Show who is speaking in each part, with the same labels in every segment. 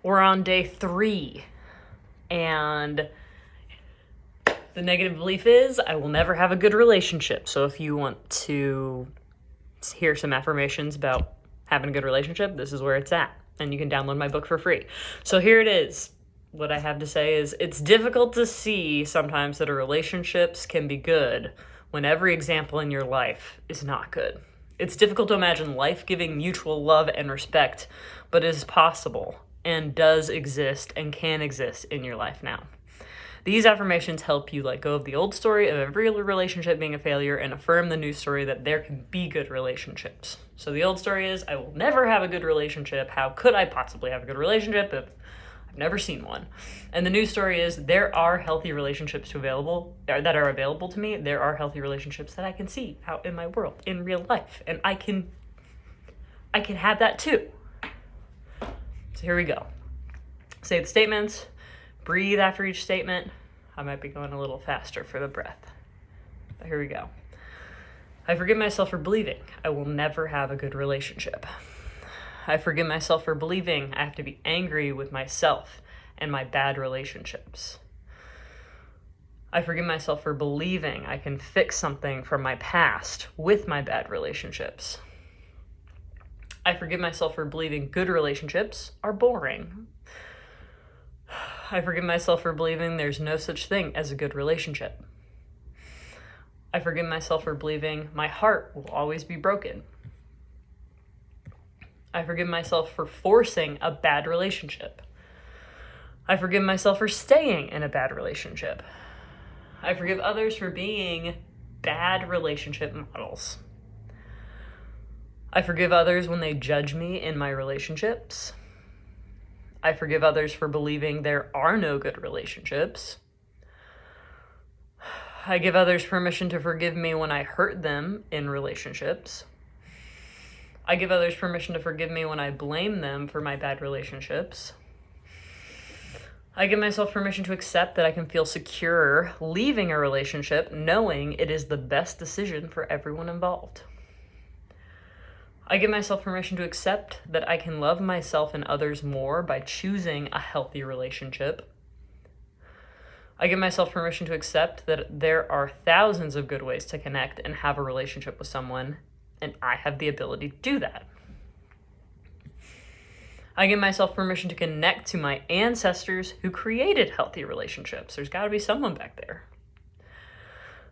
Speaker 1: We're on day 3, and the negative belief is I will never have a good relationship. So if you want to hear some affirmations about having a good relationship, this is where it's at. And you can download my book for free. So here it is. What I have to say is it's difficult to see sometimes that relationships can be good when every example in your life is not good. It's difficult to imagine life-giving mutual love and respect, but it is possible and does exist and can exist in your life now. These affirmations help you let go of the old story of every relationship being a failure and affirm the new story that there can be good relationships. So the old story is, I will never have a good relationship. How could I possibly have a good relationship if I've never seen one? And the new story is, there are healthy relationships that are available to me. There are healthy relationships that I can see out in my world, in real life. And I can have that too. So here we go. Say the statements. Breathe after each statement. I might be going a little faster for the breath. But here we go. I forgive myself for believing I will never have a good relationship. I forgive myself for believing I have to be angry with myself and my bad relationships. I forgive myself for believing I can fix something from my past with my bad relationships. I forgive myself for believing good relationships are boring. I forgive myself for believing there's no such thing as a good relationship. I forgive myself for believing my heart will always be broken. I forgive myself for forcing a bad relationship. I forgive myself for staying in a bad relationship. I forgive others for being bad relationship models. I forgive others when they judge me in my relationships. I forgive others for believing there are no good relationships. I give others permission to forgive me when I hurt them in relationships. I give others permission to forgive me when I blame them for my bad relationships. I give myself permission to accept that I can feel secure leaving a relationship knowing it is the best decision for everyone involved. I give myself permission to accept that I can love myself and others more by choosing a healthy relationship. I give myself permission to accept that there are thousands of good ways to connect and have a relationship with someone, and I have the ability to do that. I give myself permission to connect to my ancestors who created healthy relationships. There's got to be someone back there.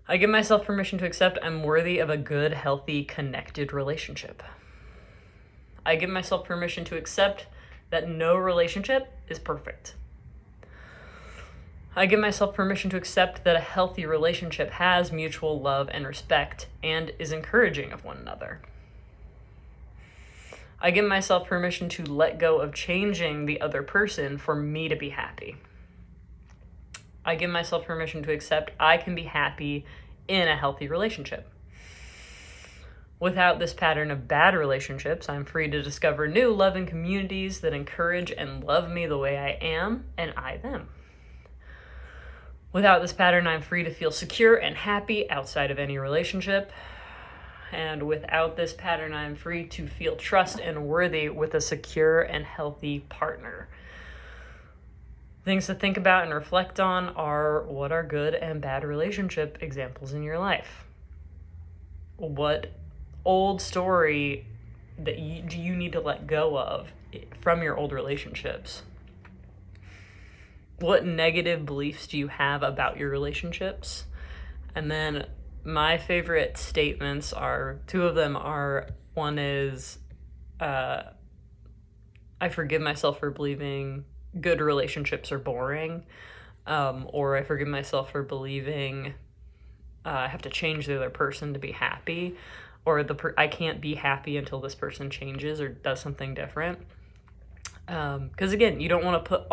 Speaker 1: I give myself permission to accept I'm worthy of a good, healthy, connected relationship. I give myself permission to accept that no relationship is perfect. I give myself permission to accept that a healthy relationship has mutual love and respect and is encouraging of one another. I give myself permission to let go of changing the other person for me to be happy. I give myself permission to accept I can be happy in a healthy relationship. Without this pattern of bad relationships, I'm free to discover new loving communities that encourage and love me the way I am and I them. Without this pattern, I'm free to feel secure and happy outside of any relationship. And without this pattern, I'm free to feel trust and worthy with a secure and healthy partner. Things to think about and reflect on are, what are good and bad relationship examples in your life? What old story that do you need to let go of from your old relationships? What negative beliefs do you have about your relationships? And then my favorite statements are, 2 of them are, one is, I forgive myself for believing good relationships are boring, or I forgive myself for believing I have to change the other person to be happy, or I can't be happy until this person changes or does something different. Because again, you don't want to put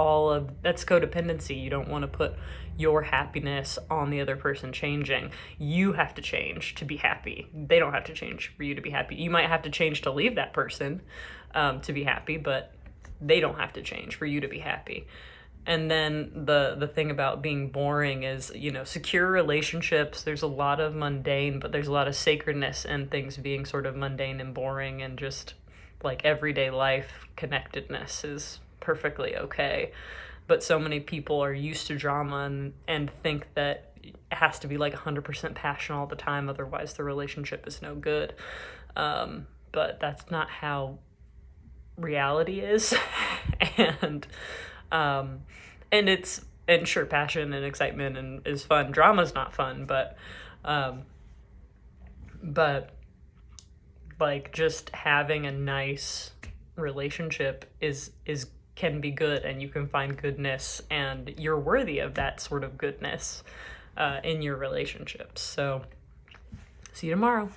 Speaker 1: that's codependency. You don't want to put your happiness on the other person changing. You have to change to be happy. They don't have to change for you to be happy. You might have to change to leave that person to be happy, but they don't have to change for you to be happy. And then the thing about being boring is, secure relationships, there's a lot of mundane, but there's a lot of sacredness in things being sort of mundane and boring, and just like everyday life connectedness is perfectly okay. But so many people are used to drama and think that it has to be like 100% passion all the time, otherwise the relationship is no good. But that's not how reality is. and and sure, passion and excitement and is fun. Drama's not fun, but like just having a nice relationship is can be good, and you can find goodness, and you're worthy of that sort of goodness in your relationships. So see you tomorrow.